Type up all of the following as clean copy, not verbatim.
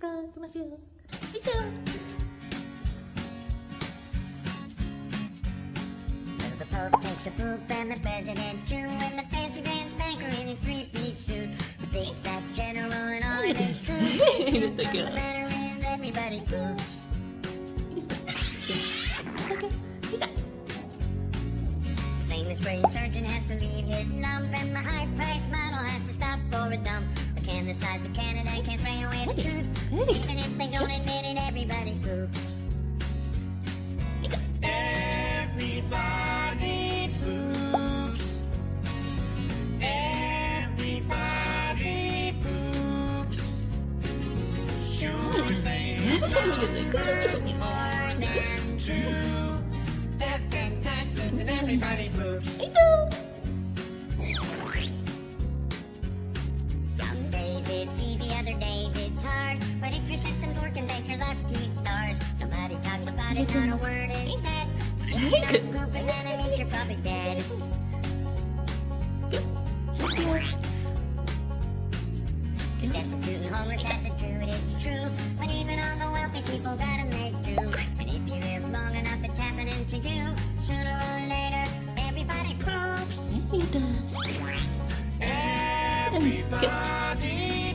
か行きますよ。いくよ。The Pope takes a poop and the president too, and the fancy grand banker in his three-piece suit, the big fat general and all of his troops. The matter is everybody poops. The famous brain surgeon has to leave his lump, and the high-priced model has to stop for a dump. The can the size of Canada can't spray away the truth. Even if they don't admit it, everybody poops. Everybody poops. Everybody poops. Sure things more than true. Death and taxes and everybody poops. Some days it's easy, other days it's hard. But if your system's working, make your life keep stars. Nobody talks about it, not a word is said. If you're not pooping, then it means you're probably dead. The destitute and homeless have to do it, it's true. But even all the wealthy people gotta make do. And if you live long enough, it's happening to you. Sooner or later, everybody poops. Everybody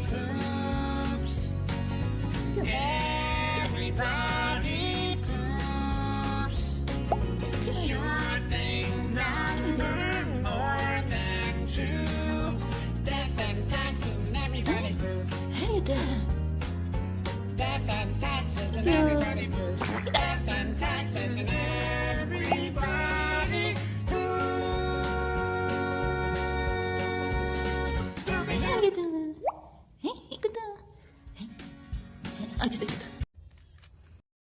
poops. Everybody poops. Sure things number more than two. Death and taxes and everybody poops. Death and taxes and everybody poops. Death and taxes and everybody poops. あ、ちょっと。